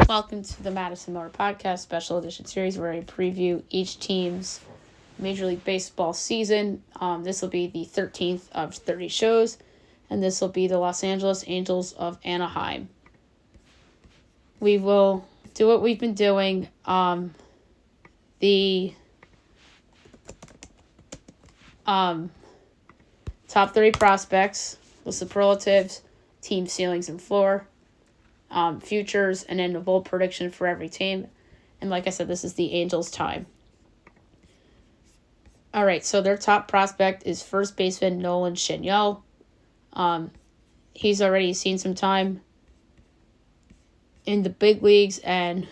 Welcome to the Madison Miller Podcast Special Edition Series where I preview each team's Major League Baseball season. This will be the 13th of 30 shows, and this will be the Los Angeles Angels of Anaheim. We will do what we've been doing. The top 30 prospects, the superlatives, team ceilings and floor, futures, and then a bold prediction for every team. And like I said, this is the Angels' time. All right, so their top prospect is first baseman Nolan Schanuel. He's already seen some time in the big leagues and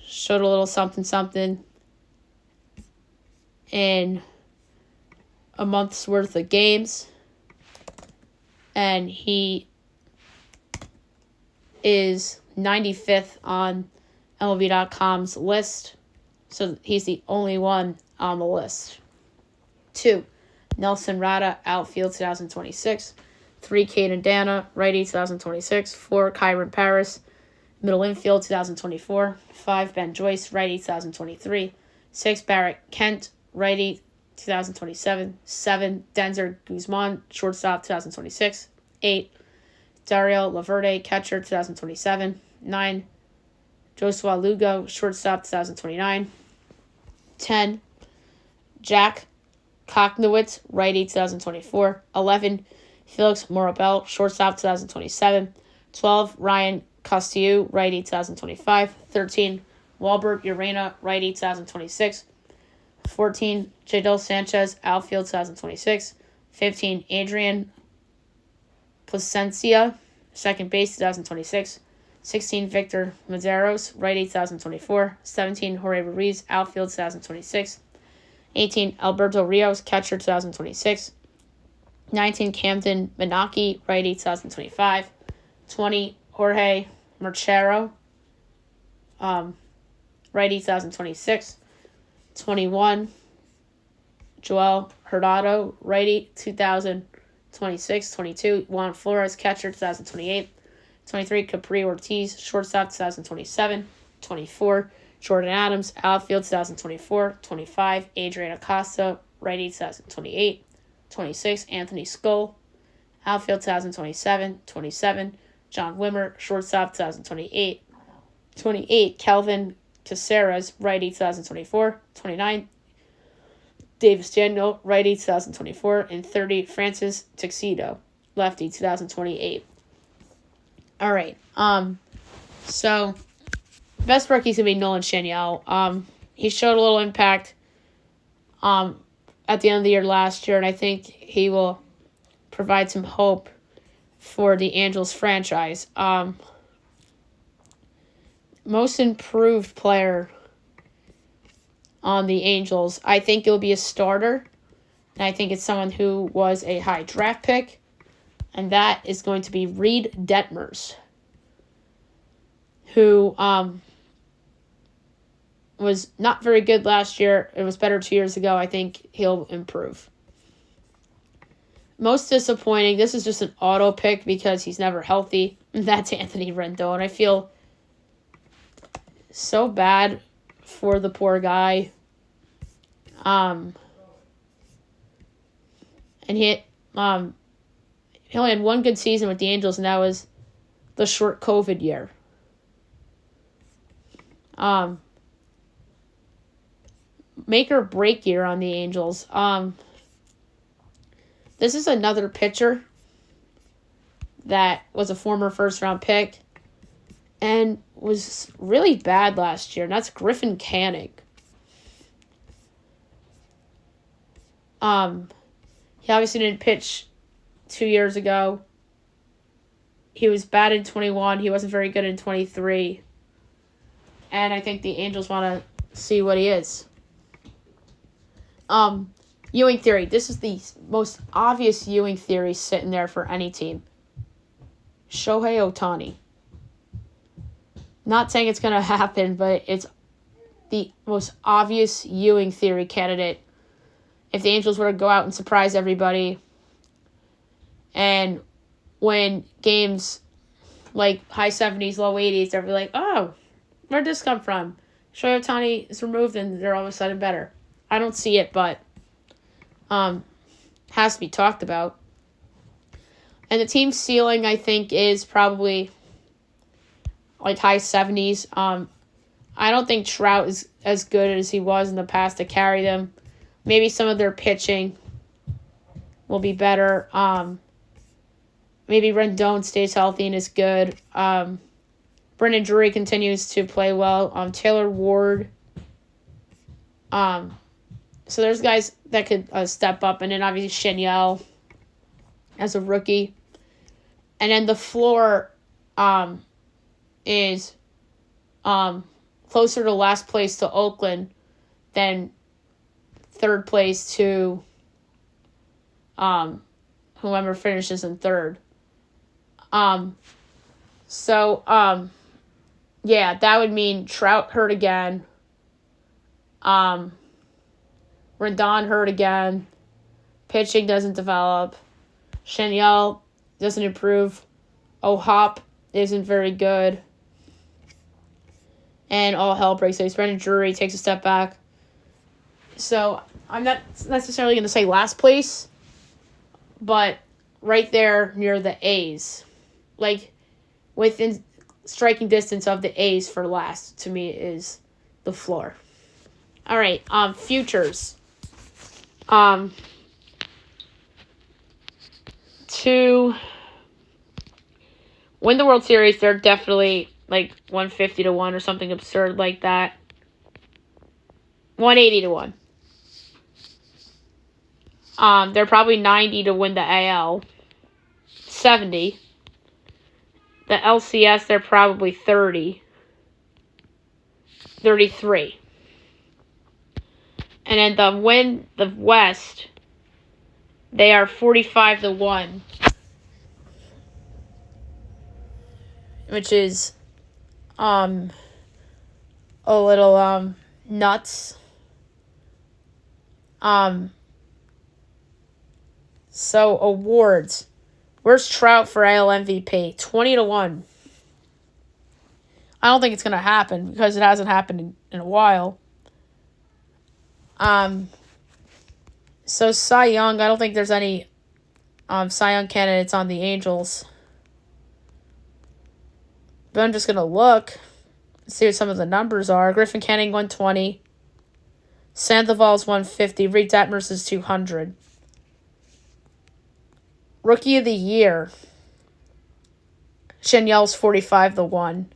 showed a little something in a month's worth of games. And he is 95th on MLB.com's list. So he's the only one on the list. 2, Nelson Rada, outfield 2026. 3, Caden Dana, righty 2026. 4, Kyron Paris, middle infield 2024. 5, Ben Joyce, righty 2023. 6, Barrett Kent, righty 2027. 7, Denzer Guzman, shortstop 2026. 8, Dario Laverde, catcher 2027. 9, Joshua Lugo, shortstop 2029. 10, Jack Koknowitz, righty 2024. 11, Felix Morabel, shortstop 2027. 12, Ryan Castillo, righty 2025. 13, Walbert Urena, righty 2026. 14, Jadel Sanchez, outfield 2026. 15, Adrian Placencia, second base 2026. 16, Victor Medeiros, righty 2024. 17, Jorge Ruiz, outfield 2026. 18, Alberto Rios, catcher 2026. 19, Camden Menaki, righty 2025. 20, Jorge Merchero, righty 2026. 21, Joel Hurtado, righty 2026. 22, Juan Flores, catcher 2028. 23, Capri Ortiz, shortstop 2027. 24, Jordan Adams, outfield 2024. 25, Adrian Acosta, righty 2028. 26, Anthony Skull, outfield 2027. 27, John Wimmer, shortstop 2028. 28, Kelvin Caceres, righty 2024. 29, Davis Daniel, righty 2024. And 30, Francis Tuxedo, lefty 2028. All right. So best rookie's gonna be Nolan Schanuel. He showed a little impact at the end of the year last year, and I think he will provide some hope for the Angels franchise. Most improved player on the Angels, I think it'll be a starter, and I think it's someone who was a high draft pick, and that is going to be Reed Detmers, who was not very good last year. It was better 2 years ago. I think he'll improve. Most disappointing, this is just an auto pick because he's never healthy, and that's Anthony Rendon. I feel so bad for the poor guy. And he only had one good season with the Angels, and that was the short COVID year. Make or break year on the Angels. This is another pitcher that was a former first-round pick and was really bad last year, and that's Griffin Canning. He obviously didn't pitch 2 years ago. He was bad in 21. He wasn't very good in 23. And I think the Angels want to see what he is. Ewing theory. This is the most obvious Ewing theory sitting there for any team. Shohei Ohtani. Not saying it's going to happen, but it's the most obvious Ewing theory candidate. If the Angels were to go out and surprise everybody and win games like high 70s, low 80s, they'll be like, oh, where'd this come from? Shohei Ohtani is removed and they're all of a sudden better. I don't see it, but has to be talked about. And the team ceiling, I think, is probably like high 70s. I don't think Trout is as good as he was in the past to carry them. Maybe some of their pitching will be better. Maybe Rendon stays healthy and is good. Brendan Drury continues to play well. Taylor Ward. So there's guys that could step up. And then obviously Shenyel as a rookie. And then the floor is closer to last place to Oakland than third place to whoever finishes in third. Yeah, that would mean Trout hurt again. Rendon hurt again. Pitching doesn't develop. Shenyel doesn't improve. O'Hop isn't very good. And all hell breaks loose. Brendan Drury takes a step back. So I'm not necessarily going to say last place, but right there near the A's. Like, within striking distance of the A's for last, to me, is the floor. All right, futures. To win the World Series, they're definitely like 150 to 1 or something absurd like that. 180 to 1. They're probably 90 to win the AL. 70. The LCS, they're probably 30. 33. And then the win the West, they are 45 to 1. Which is a little nuts. So awards. Where's Trout for AL MVP? 20 to 1. I don't think it's gonna happen because it hasn't happened in a while. So Cy Young, I don't think there's any Cy Young candidates on the Angels. But I'm just gonna look, see what some of the numbers are. Griffin Canning 120. Sandoval's 150. Reed Detmers is 200. Rookie of the Year. Shenyel's 45 to 1.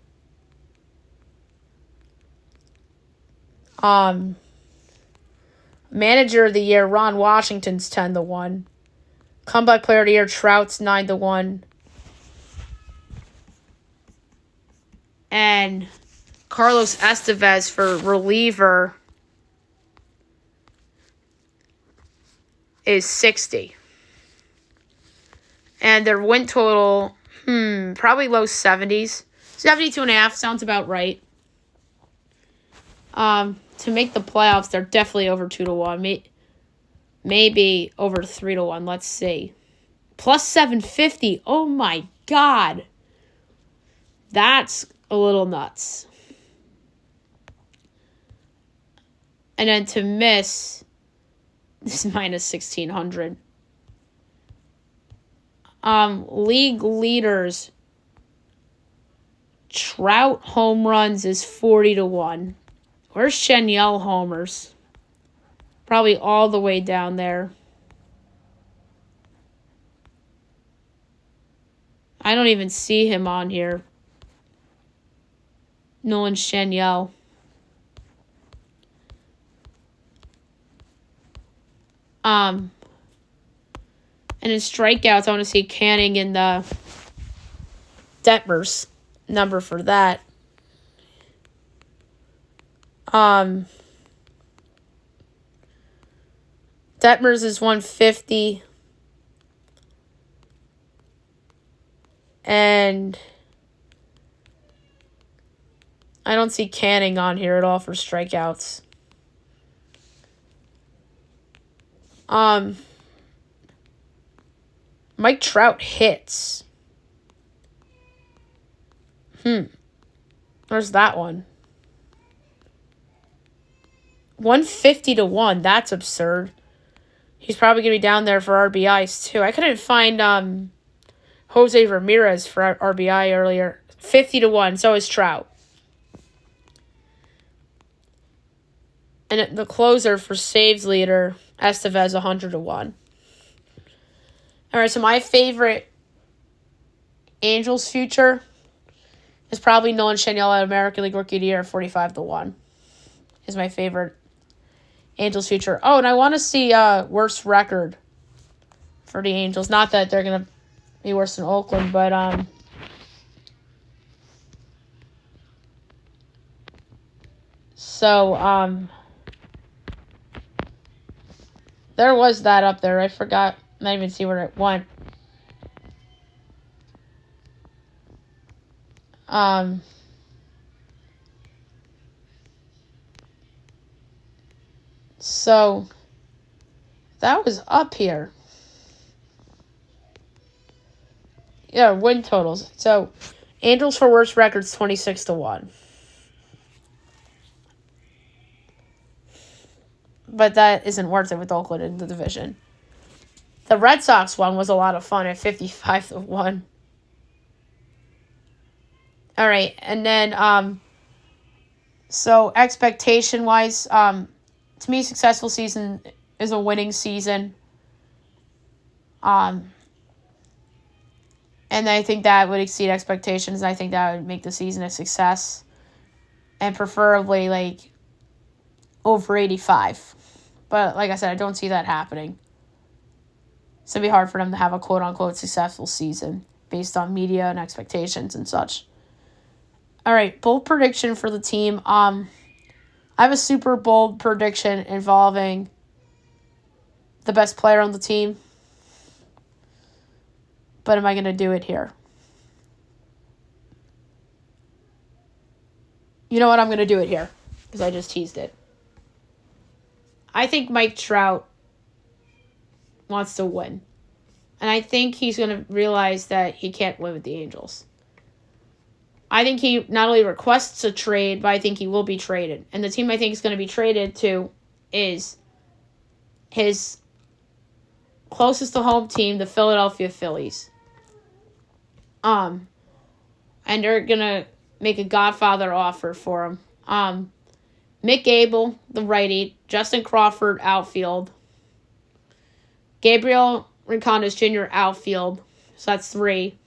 Manager of the Year, Ron Washington's 10 to 1. Comeback Player of the Year, Trout's 9 to 1. And Carlos Estevez for reliever is 60. And their win total, probably low 70s. 72.5 sounds about right. To make the playoffs, they're definitely over 2 to 1. Maybe over 3 to 1. Let's see. Plus 750. Oh my God. That's a little nuts. And then to miss, this is minus 1,600. League leaders. Trout home runs is 40 to 1. Where's Shenyel homers? Probably all the way down there. I don't even see him on here. Nolan Shenyel. And in strikeouts, I want to see Canning and the Detmers number for that. Detmers is 150. And I don't see Canning on here at all for strikeouts. Mike Trout hits. There's that one. 150-1. That's absurd. He's probably going to be down there for RBIs, too. I couldn't find Jose Ramirez for RBI earlier. 50-1. So is Trout. And the closer for saves leader, Estevez, 100-1. All right, so my favorite Angels future is probably Nolan Scianiello, American League Rookie of the Year, 45-1. Is my favorite Angels future. Oh, and I want to see worst record for the Angels. Not that they're going to be worse than Oakland, but there was that up there. I forgot. I didn't even see where it went. So that was up here. Yeah, win totals. So Angels for worst records, 26-1. But that isn't worth it with Oakland in the division. The Red Sox one was a lot of fun at 55-1. All right, and then so expectation-wise, to me, successful season is a winning season. And I think that would exceed expectations. I think that would make the season a success. And preferably, like, over 85. But, like I said, I don't see that happening. It's going to be hard for them to have a quote-unquote successful season based on media and expectations and such. All right, bold prediction for the team. I have a super bold prediction involving the best player on the team. But am I going to do it here? You know what? I'm going to do it here because I just teased it. I think Mike Trout wants to win. And I think he's going to realize that he can't win with the Angels. I think he not only requests a trade, but I think he will be traded. And the team I think is going to be traded to is his closest to home team, the Philadelphia Phillies. And they're going to make a Godfather offer for him. Mick Gable, the righty. Justin Crawford, outfield. Gabriel Rincondas Jr., outfield. So that's 3.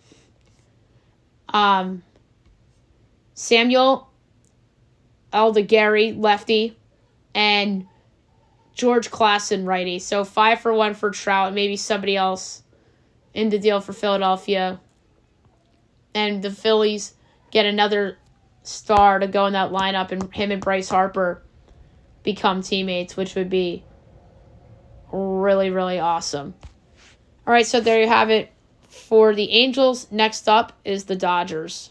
Samuel Aldegari, lefty. And George Klassen, righty. So 5-for-1 for Trout. Maybe somebody else in the deal for Philadelphia. And the Phillies get another star to go in that lineup, and him and Bryce Harper become teammates, which would be really, really awesome. All right, so there you have it for the Angels. Next up is the Dodgers.